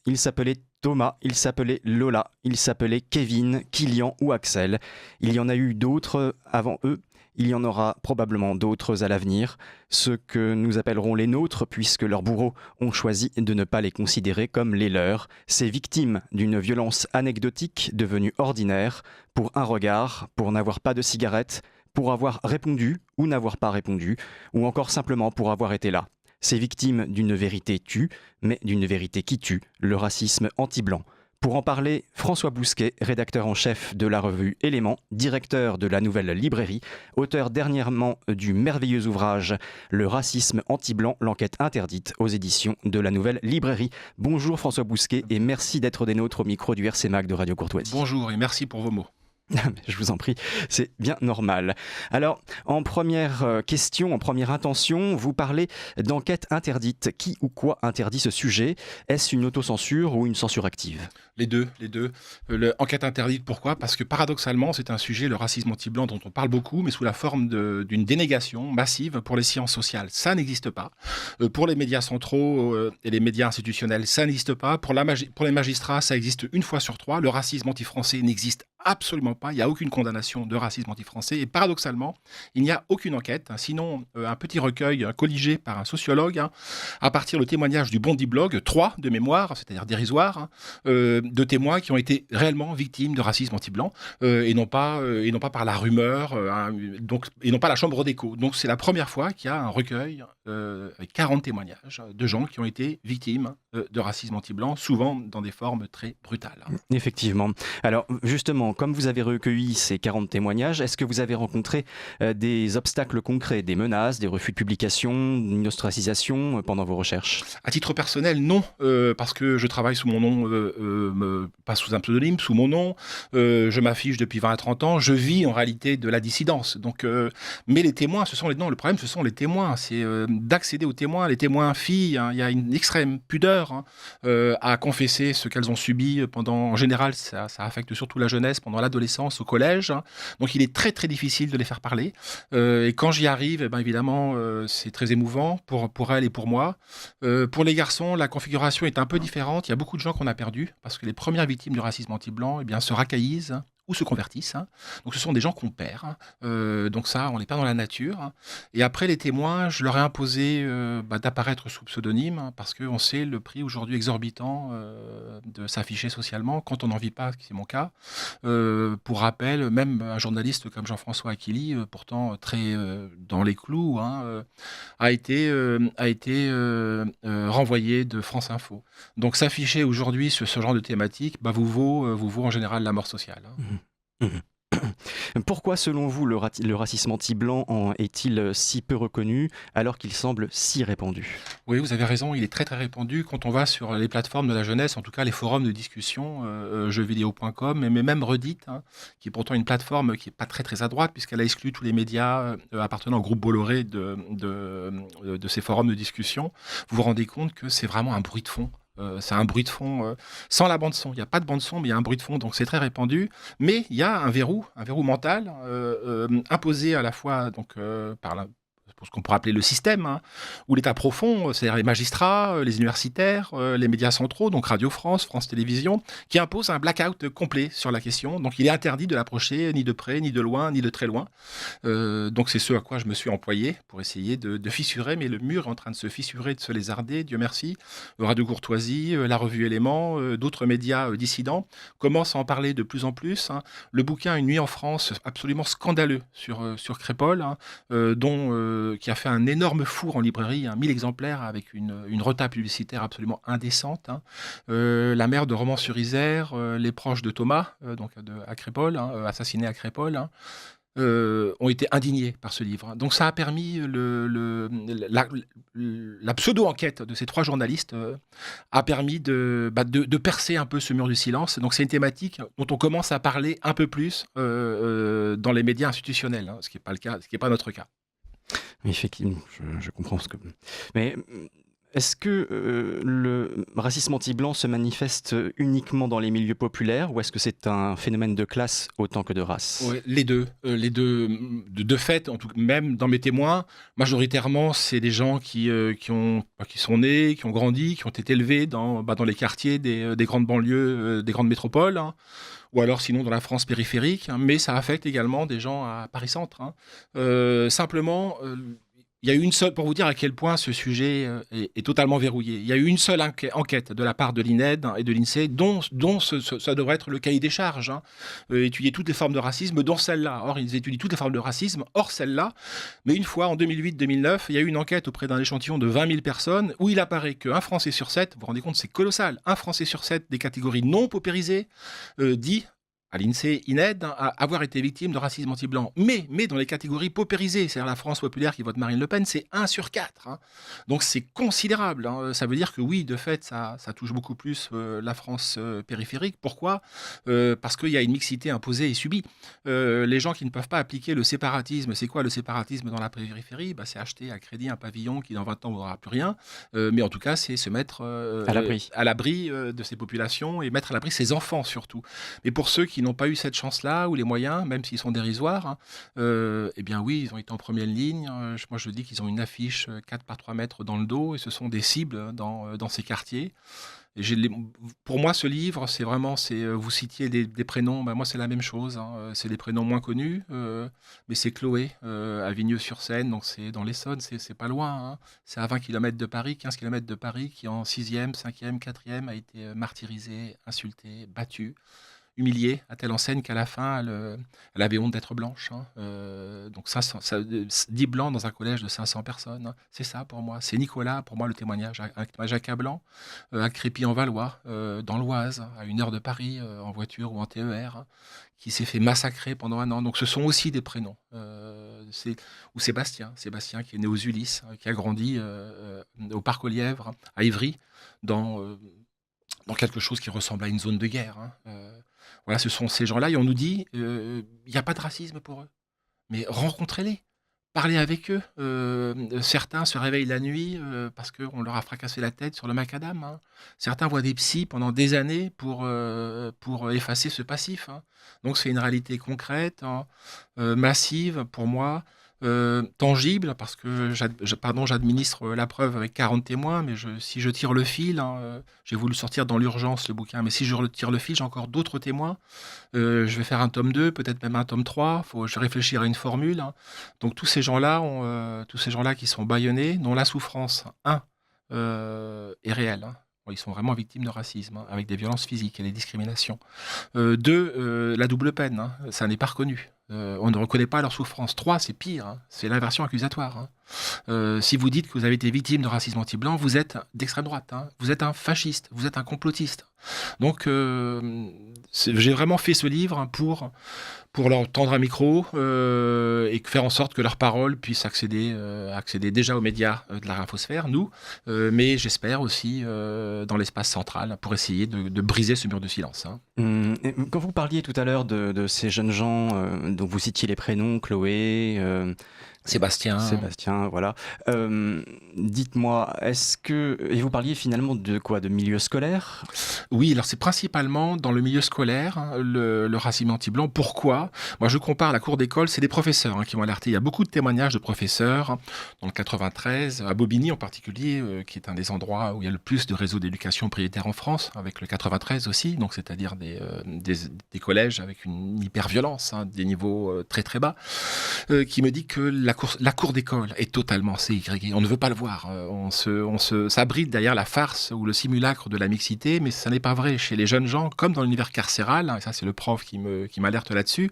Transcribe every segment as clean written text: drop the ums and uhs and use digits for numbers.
il s'appelait Thomas, il s'appelait Lola, il s'appelait Kevin, Kilian ou Axel. Il y en a eu d'autres avant eux. Il y en aura probablement d'autres à l'avenir, ceux que nous appellerons les nôtres, puisque leurs bourreaux ont choisi de ne pas les considérer comme les leurs, ces victimes d'une violence anecdotique devenue ordinaire, pour un regard, pour n'avoir pas de cigarette, pour avoir répondu ou n'avoir pas répondu, ou encore simplement pour avoir été là. Ces victimes d'une vérité tue, mais d'une vérité qui tue, le racisme anti-blanc. Pour en parler, François Bousquet, rédacteur en chef de la revue Éléments, directeur de la Nouvelle Librairie, auteur dernièrement du merveilleux ouvrage Le racisme anti-blanc, l'enquête interdite aux éditions de la Nouvelle Librairie. Bonjour François Bousquet et merci d'être des nôtres au micro du RC Mag de Radio Courtoisie. Bonjour et merci pour vos mots. Je vous en prie, c'est bien normal. Alors, en première question, en première intention, vous parlez d'enquête interdite. Qui ou quoi interdit ce sujet ? Est-ce une autocensure ou une censure active ? Les deux. Enquête interdite, pourquoi ? Parce que paradoxalement, c'est un sujet, le racisme anti-blanc, dont on parle beaucoup, mais sous la forme d'une dénégation massive pour les sciences sociales. Ça n'existe pas. Pour les médias centraux et les médias institutionnels, ça n'existe pas. Pour les magistrats, ça existe une fois sur trois. Le racisme anti-français n'existe absolument pas. Il n'y a aucune condamnation de racisme anti-français. Et paradoxalement, il n'y a aucune enquête. Sinon, un petit recueil colligé par un sociologue, à partir de témoignages du Bondi Blog, 3 de mémoire, c'est-à-dire dérisoire, de témoins qui ont été réellement victimes de racisme anti-blanc, et non pas par la rumeur, et non pas la chambre d'écho. Donc c'est la première fois qu'il y a un recueil avec 40 témoignages de gens qui ont été victimes de racisme anti-blanc, souvent dans des formes très brutales. Effectivement. Alors justement, comme vous avez recueilli ces 40 témoignages, est-ce que vous avez rencontré des obstacles concrets, des menaces, des refus de publication, une ostracisation pendant vos recherches ? À titre personnel, non, parce que je travaille sous mon nom, pas sous un pseudonyme, sous mon nom, je m'affiche depuis 20 à 30 ans, je vis en réalité de la dissidence. Donc, mais les témoins, le problème, ce sont les témoins, c'est d'accéder aux témoins, les témoins filles, il y a une extrême pudeur à confesser ce qu'elles ont subi en général, ça affecte surtout la jeunesse, pendant l'adolescence, au collège. Donc il est très très difficile de les faire parler. Et quand j'y arrive, évidemment, c'est très émouvant pour elles et pour moi. Pour les garçons, la configuration est un peu différente. Il y a beaucoup de gens qu'on a perdus, parce que les premières victimes du racisme anti-blanc se racaillisent ou se convertissent. Donc ce sont des gens qu'on perd. Donc ça, on les perd dans la nature. Et après, les témoins, je leur ai imposé d'apparaître sous pseudonyme, parce qu'on sait le prix aujourd'hui exorbitant de s'afficher socialement, quand on n'en vit pas, ce qui est mon cas. Pour rappel, même un journaliste comme Jean-François Aquili, pourtant très dans les clous, a été renvoyé de France Info. Donc s'afficher aujourd'hui sur ce genre de thématique vous vaut en général la mort sociale. Pourquoi, selon vous, le racisme anti-blanc est-il si peu reconnu alors qu'il semble si répandu ? Oui, vous avez raison, il est très très répandu. Quand on va sur les plateformes de la jeunesse, en tout cas les forums de discussion, jeuxvideo.com, mais même Reddit, qui est pourtant une plateforme qui n'est pas très très à droite, puisqu'elle a exclu tous les médias appartenant au groupe Bolloré de ces forums de discussion, vous vous rendez compte que c'est vraiment un bruit de fond. C'est un bruit de fond sans la bande son. Il n'y a pas de bande son, mais il y a un bruit de fond, donc c'est très répandu. Mais il y a un verrou mental imposé à la fois pour ce qu'on pourrait appeler le système, ou l'État profond, c'est-à-dire les magistrats, les universitaires, les médias centraux, donc Radio France, France Télévisions, qui imposent un blackout complet sur la question. Donc il est interdit de l'approcher ni de près, ni de loin, ni de très loin. Donc c'est ce à quoi je me suis employé pour essayer de fissurer, mais le mur est en train de se fissurer, de se lézarder, Dieu merci. Radio Courtoisie, la revue Éléments, d'autres médias dissidents commencent à en parler de plus en plus. Le bouquin Une nuit en France, absolument scandaleux sur Crépol, qui a fait un énorme four en librairie, 1000 exemplaires, avec une reta publicitaire absolument indécente. La mère de Romans-sur-Isère, les proches de Thomas, à Crépol, assassiné à Crépol, ont été indignés par ce livre. Donc ça a permis la pseudo-enquête de ces 3 journalistes a permis de percer un peu ce mur du silence. Donc c'est une thématique dont on commence à parler un peu plus dans les médias institutionnels, ce qui n'est pas le cas, ce qui n'est pas notre cas. Effectivement, je comprends ce que... Mais Est-ce que le racisme anti-blanc se manifeste uniquement dans les milieux populaires ou est-ce que c'est un phénomène de classe autant que de race? Ouais, les 2, de fait, en tout même dans mes témoins, majoritairement, c'est des gens qui sont nés, qui ont grandi, qui ont été élevés dans les quartiers des grandes banlieues, des grandes métropoles, hein, ou alors sinon dans la France périphérique, hein, mais ça affecte également des gens à Paris Centre, hein. Simplement, il y a eu une seule pour vous dire à quel point ce sujet, est totalement verrouillé. Il y a eu une seule enquête de la part de l'INED et de l'INSEE dont ça devrait être le cahier des charges, hein. Étudier toutes les formes de racisme, dont celle-là. Or, ils étudient toutes les formes de racisme, hors celle-là. Mais une fois, en 2008-2009, il y a eu une enquête auprès d'un échantillon de 20 000 personnes où il apparaît qu'un Français sur 7, vous vous rendez compte, c'est colossal, un Français sur 7 des catégories non paupérisées, dit à l'INSEE, INED, hein, à avoir été victime de racisme anti-blanc. Mais dans les catégories paupérisées, c'est-à-dire la France populaire qui vote Marine Le Pen, c'est 1 sur 4, hein. Donc c'est considérable, hein. Ça veut dire que oui, de fait, ça touche beaucoup plus la France périphérique. Pourquoi? Parce qu'il y a une mixité imposée et subie. Les gens qui ne peuvent pas appliquer le séparatisme, c'est quoi le séparatisme dans la périphérie? Bah, c'est acheter à crédit un pavillon qui dans 20 ans n'aura plus rien. Mais en tout cas, c'est se mettre À l'abri. à l'abri de ces populations et mettre à l'abri ses enfants surtout. Mais pour ceux qui n'ont pas eu cette chance-là ou les moyens, même s'ils sont dérisoires, hein, eh bien oui, ils ont été en première ligne. Moi, je dis qu'ils ont une affiche 4 par 3 mètres dans le dos et ce sont des cibles dans ces quartiers. Et pour moi, ce livre, c'est vraiment, vous citiez des prénoms, ben moi c'est la même chose, hein. C'est des prénoms moins connus, mais c'est Chloé à Vigneux-sur-Seine, donc c'est dans l'Essonne, c'est pas loin, hein. C'est à 20 kilomètres de Paris, 15 kilomètres de Paris, qui en sixième, cinquième, quatrième a été martyrisée, insultée, battue, humiliée, à telle enseigne qu'à la fin, elle avait honte d'être blanche, hein. Donc 10 blancs dans un collège de 500 personnes, hein. C'est ça pour moi. C'est Nicolas, pour moi, le témoignage, un témoignage accablant, à Crépy-en-Valois, dans l'Oise, à 1 heure de Paris, en voiture ou en TER, hein, qui s'est fait massacrer pendant 1 an. Donc ce sont aussi des prénoms. Ou Sébastien qui est né aux Ulysses, qui a grandi au Parc aux Lièvres, à Ivry, dans, euh, dans quelque chose qui ressemble à une zone de guerre, hein. Voilà, ce sont ces gens-là et on nous dit, il y a pas de racisme pour eux. Mais rencontrez-les, parlez avec eux. Certains se réveillent la nuit, parce qu'on leur a fracassé la tête sur le macadam, hein. Certains voient des psys pendant des années pour effacer ce passif, hein. Donc c'est une réalité concrète, hein, massive pour moi, tangible parce que j'administre la preuve avec 40 témoins, mais si je tire le fil, hein, j'ai voulu sortir dans l'urgence le bouquin, mais si je tire le fil, j'ai encore d'autres témoins. Je vais faire un tome 2, peut-être même un tome 3. Je réfléchir à une formule, hein. Donc tous ces gens-là qui sont bâillonnés, dont la souffrance, est réelle, hein. Bon, ils sont vraiment victimes de racisme, hein, avec des violences physiques et des discriminations. 2, la double peine, hein, ça n'est pas reconnu. On ne reconnaît pas leur souffrance. 3, c'est pire, hein, c'est l'inversion accusatoire, hein. Si vous dites que vous avez été victime de racisme anti-blanc, vous êtes d'extrême droite, hein. Vous êtes un fasciste, vous êtes un complotiste. Donc, j'ai vraiment fait ce livre, hein, pour leur tendre un micro et faire en sorte que leurs paroles puissent accéder déjà aux médias de la rafosphère, nous, mais j'espère aussi dans l'espace central pour essayer de briser ce mur de silence, hein. Et quand vous parliez tout à l'heure de ces jeunes gens dont vous citiez les prénoms, Chloé, Sébastien, voilà. Dites-moi, et vous parliez finalement de quoi? De milieu scolaire? Oui, alors c'est principalement dans le milieu scolaire, hein, le racisme anti-blanc. Pourquoi? Moi, je compare la cour d'école, c'est des professeurs, hein, qui m'ont alerté. Il y a beaucoup de témoignages de professeurs, hein, dans le 93, à Bobigny en particulier, qui est un des endroits où il y a le plus de réseaux d'éducation prioritaire en France, avec le 93 aussi, donc c'est-à-dire des collèges avec une hyper-violence, hein, des niveaux très très bas, qui me dit que la cour d'école est totalement ségrégée. On ne veut pas le voir. On s'abrite derrière la farce ou le simulacre de la mixité, mais ça n'est pas vrai chez les jeunes gens, comme dans l'univers carcéral, hein, et ça c'est le prof qui m'alerte là-dessus.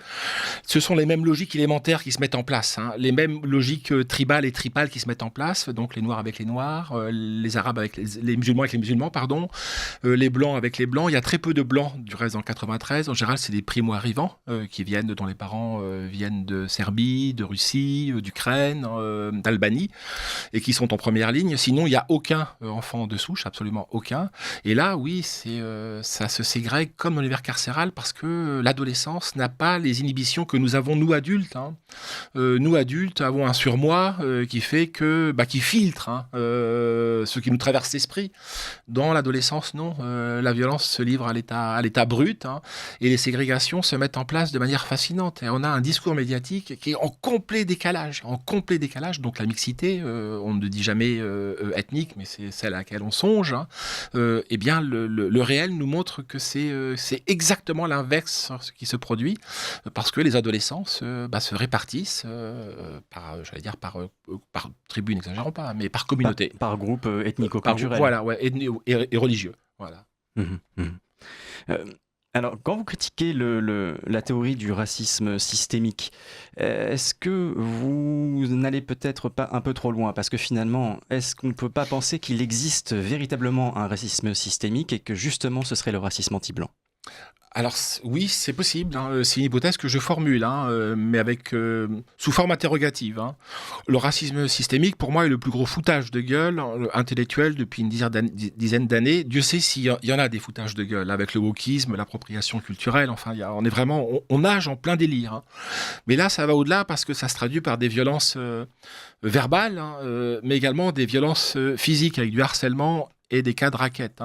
Ce sont les mêmes logiques élémentaires qui se mettent en place, hein, les mêmes logiques tribales et tripales qui se mettent en place, donc les noirs avec les noirs, les arabes avec les musulmans avec les musulmans, pardon, les blancs avec les blancs. Il y a très peu de blancs du reste dans le 93. En général, c'est des primo-arrivants qui viennent dont les parents enfants viennent de Serbie, de Russie, d'Ukraine, d'Albanie, et qui sont en première ligne. Sinon, il n'y a aucun enfant de souche, absolument aucun. Et là, oui, ça se ségrègue comme dans l'univers carcéral, parce que l'adolescence n'a pas les inhibitions que nous avons, nous adultes. Nous adultes avons un surmoi qui fait qui filtre ce qui nous traverse l'esprit. Dans l'adolescence, non. La violence se livre à l'état brut, et les ségrégations se mettent en place de manière fascinante. Et on a un discours médiatique qui est en complet décalage. Donc la mixité, on ne dit jamais ethnique, mais c'est celle à laquelle on songe. Eh bien, le réel nous montre que c'est exactement l'inverse ce qui se produit, parce que les adolescents se répartissent par tribu, n'exagérons pas, mais par communauté. Par groupe ethnico-culturel. Voilà, ouais, et religieux. Voilà. Alors, quand vous critiquez la théorie du racisme systémique, est-ce que vous n'allez peut-être pas un peu trop loin? Parce que finalement, est-ce qu'on ne peut pas penser qu'il existe véritablement un racisme systémique et que justement ce serait le racisme anti-blanc? Alors oui, c'est possible. C'est une hypothèse que je formule, mais sous forme interrogative. Le racisme systémique, pour moi, est le plus gros foutage de gueule intellectuel depuis une dizaine d'années. Dieu sait s'il y en a des foutages de gueule avec le wokisme, l'appropriation culturelle. Enfin, on nage en plein délire. Mais là, ça va au-delà parce que ça se traduit par des violences verbales, mais également des violences physiques avec du harcèlement et des cas de raquettes.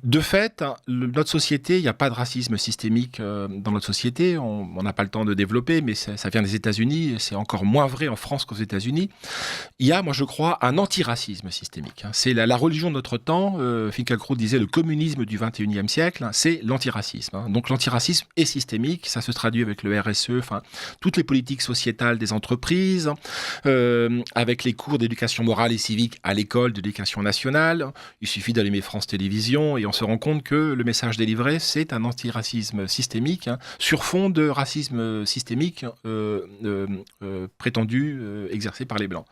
De fait, notre société, il n'y a pas de racisme systémique dans notre société. On n'a pas le temps de développer, mais ça vient des États-Unis, et c'est encore moins vrai en France qu'aux États-Unis. Il y a, moi je crois, un antiracisme systémique. C'est la religion de notre temps. Finkielkraut disait le communisme du 21e siècle, c'est l'antiracisme. Donc l'antiracisme est systémique, ça se traduit avec le RSE, toutes les politiques sociétales des entreprises, avec les cours d'éducation morale et civique à l'école de l'éducation nationale. Il suffit d'allumer France Télévisions et on se rend compte que le message délivré, c'est un antiracisme systémique, sur fond de racisme systémique prétendu exercé par les Blancs.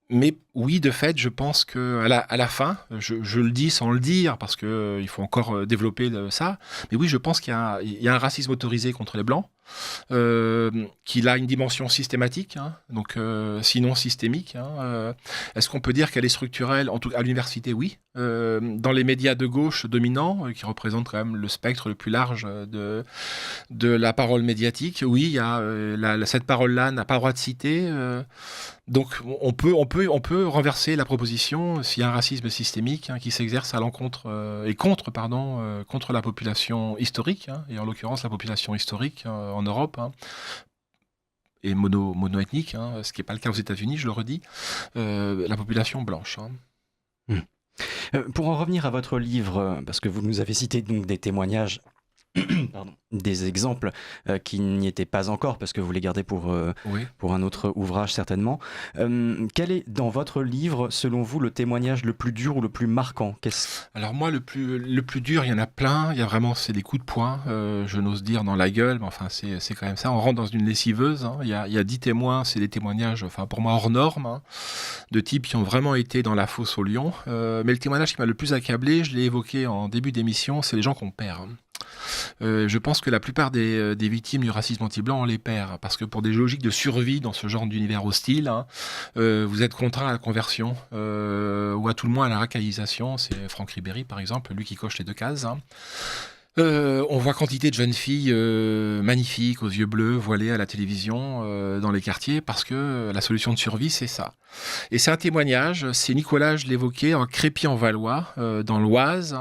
Mais oui, de fait, je pense qu'à la fin, je le dis sans le dire, parce qu'il faut encore développer ça, mais oui, je pense qu'il y a un racisme autorisé contre les Blancs, qu'il a une dimension systématique, donc sinon systémique. Est-ce qu'on peut dire qu'elle est structurelle? En tout cas, à l'université, oui. Dans les médias de gauche dominants, qui représentent quand même le spectre le plus large de la parole médiatique, oui, il y a cette parole-là n'a pas le droit de citer. Donc on peut renverser la proposition s'il y a un racisme systémique qui s'exerce à l'encontre contre la population historique, et en l'occurrence la population historique en Europe, et monoethnique, ce qui n'est pas le cas aux États-Unis, je le redis, la population blanche. Pour en revenir à votre livre, parce que vous nous avez cité donc des témoignages, des exemples qui n'y étaient pas encore, parce que vous les gardez pour un autre ouvrage certainement. Quel est dans votre livre, selon vous, le témoignage le plus dur ou le plus marquant? Alors moi, le plus dur, il y en a plein. Il y a vraiment, c'est des coups de poing, je n'ose dire dans la gueule, mais enfin c'est quand même ça. On rentre dans une lessiveuse. Il y a 10 témoins, c'est des témoignages, pour moi hors normes, de types qui ont vraiment été dans la fosse au lion. Mais le témoignage qui m'a le plus accablé, je l'ai évoqué en début d'émission, c'est les gens qu'on perd. Je pense que la plupart des victimes du racisme anti-blanc, on les perd, parce que pour des logiques de survie dans ce genre d'univers hostile, vous êtes contraint à la conversion, ou à tout le moins à la racaillisation. C'est Franck Ribéry, par exemple, lui qui coche les 2 cases. On voit quantité de jeunes filles magnifiques, aux yeux bleus, voilées à la télévision, dans les quartiers, parce que la solution de survie, c'est ça. Et c'est un témoignage, c'est Nicolas, je l'évoquais, en Crépy-en-Valois, dans l'Oise,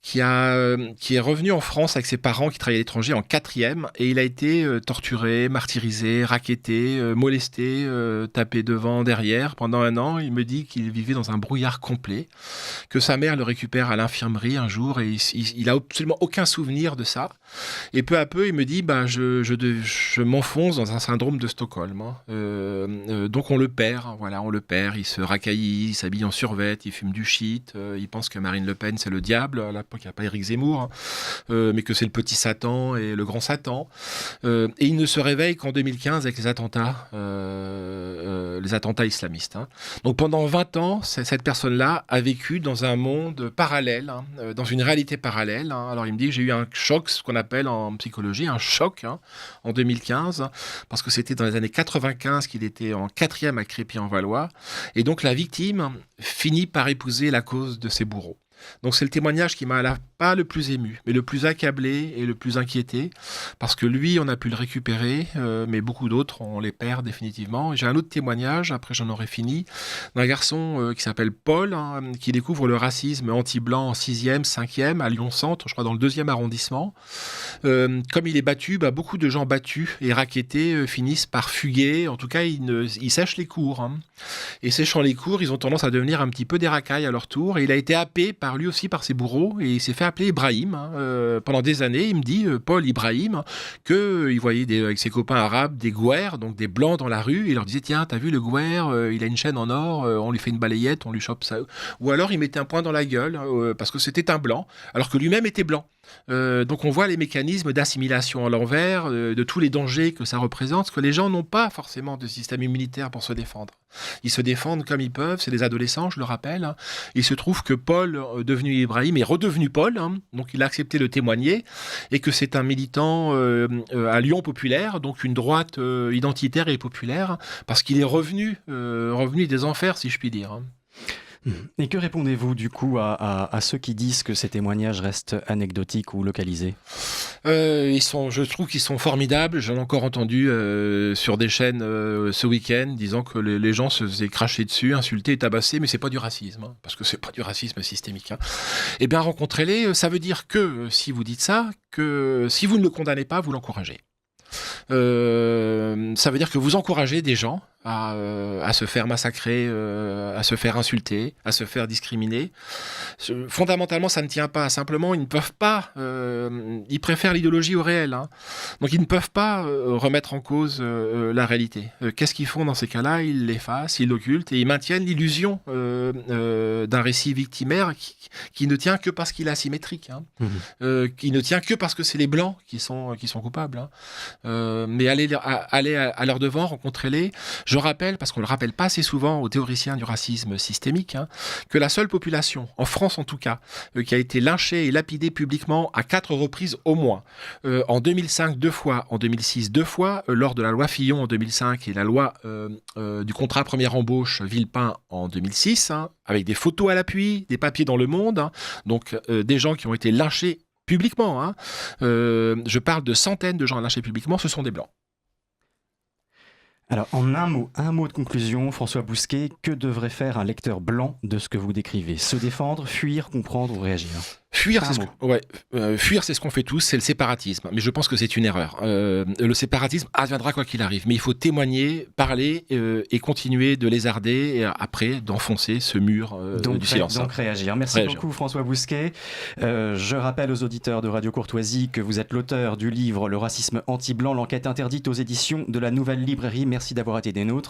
qui est revenu en France avec ses parents qui travaillaient à l'étranger en 4e, et il a été torturé, martyrisé, racketté, molesté, tapé devant, derrière. Pendant 1 an, il me dit qu'il vivait dans un brouillard complet, que sa mère le récupère à l'infirmerie un jour, et il a absolument aucun souvenir de ça. Et peu à peu, il me dit, je m'enfonce dans un syndrome de Stockholm. Donc on le perd. Voilà, on le perd, il se racaillit, il s'habille en survêt, il fume du shit, il pense que Marine Le Pen c'est le diable, à l'époque il n'y a pas Éric Zemmour, mais que c'est le petit Satan et le grand Satan. Et il ne se réveille qu'en 2015 avec les attentats islamistes. Donc pendant 20 ans, cette personne-là a vécu dans un monde parallèle, dans une réalité parallèle. Alors il me dit que j'ai eu un choc, ce qu'on appelle en psychologie un choc, en 2015, parce que c'était dans les années 95 qu'il était en 4e à Crépy-en-Valois. Et donc la victime finit par épouser la cause de ses bourreaux. Donc c'est le témoignage qui m'a pas le plus ému, mais le plus accablé et le plus inquiété, parce que lui, on a pu le récupérer, mais beaucoup d'autres, on les perd définitivement. Et j'ai un autre témoignage, après j'en aurai fini, d'un garçon qui s'appelle Paul, qui découvre le racisme anti-blanc en 6e, 5e, à Lyon-Centre, je crois dans le 2e arrondissement. Comme il est battu, beaucoup de gens battus et rackettés finissent par fuguer, en tout cas ils sèchent les cours. Et séchant les cours, ils ont tendance à devenir un petit peu des racailles à leur tour, et il a été happé lui aussi par ses bourreaux, et il s'est fait appeler Ibrahim. Pendant des années, il me dit, Paul Ibrahim, qu'il voyait avec ses copains arabes des gouers, donc des blancs dans la rue, et il leur disait, tiens, t'as vu le gouer, il a une chaîne en or, on lui fait une balayette, on lui chope ça. Ou alors il mettait un poing dans la gueule, parce que c'était un blanc, alors que lui-même était blanc. Donc on voit les mécanismes d'assimilation à l'envers, de tous les dangers que ça représente, parce que les gens n'ont pas forcément de système immunitaire pour se défendre. Ils se défendent comme ils peuvent, c'est des adolescents, je le rappelle. Il se trouve que Paul, devenu Ibrahim, est redevenu Paul, donc il a accepté de témoigner, et que c'est un militant à Lyon populaire, donc une droite identitaire et populaire, parce qu'il est revenu des enfers, si je puis dire. Et que répondez-vous du coup à ceux qui disent que ces témoignages restent anecdotiques ou localisés ? Je trouve qu'ils sont formidables. J'en ai encore entendu sur des chaînes ce week-end disant que les gens se faisaient cracher dessus, insulter et tabasser, mais c'est pas du racisme, parce que c'est pas du racisme systémique. Eh bien, rencontrez-les. Ça veut dire que si vous dites ça, que si vous ne le condamnez pas, vous l'encouragez. Ça veut dire que vous encouragez des gens à se faire massacrer, à se faire insulter, à se faire discriminer. Fondamentalement, ça ne tient pas. Simplement, ils ne peuvent pas. Ils préfèrent l'idéologie au réel. Donc, ils ne peuvent pas remettre en cause la réalité. Qu'est-ce qu'ils font dans ces cas-là ? Ils l'effacent, ils l'occultent et ils maintiennent l'illusion d'un récit victimaire qui ne tient que parce qu'il est asymétrique, qui ne tient que parce que c'est les Blancs qui sont coupables. Mais allez à leur devant, rencontrez-les. Je rappelle, parce qu'on ne le rappelle pas assez souvent aux théoriciens du racisme systémique, que la seule population, en France en tout cas, qui a été lynchée et lapidée publiquement à 4 reprises au moins, en 2005 2 fois, en 2006 2 fois, lors de la loi Fillon en 2005 et la loi du contrat première embauche Villepin en 2006, avec des photos à l'appui, des papiers dans Le Monde, donc des gens qui ont été lynchés publiquement. Je parle de centaines de gens lynchés publiquement, ce sont des Blancs. Alors, en un mot de conclusion, François Bousquet, que devrait faire un lecteur blanc de ce que vous décrivez ? Se défendre, fuir, comprendre ou réagir ? Fuir, c'est ce qu'on fait tous, c'est le séparatisme. Mais je pense que c'est une erreur. Le séparatisme adviendra quoi qu'il arrive. Mais il faut témoigner, parler et continuer de lézarder et après d'enfoncer ce mur du silence. Donc réagir. Merci beaucoup François Bousquet. Je rappelle aux auditeurs de Radio Courtoisie que vous êtes l'auteur du livre Le racisme anti-blanc, l'enquête interdite aux éditions de la Nouvelle Librairie. Merci d'avoir été des nôtres.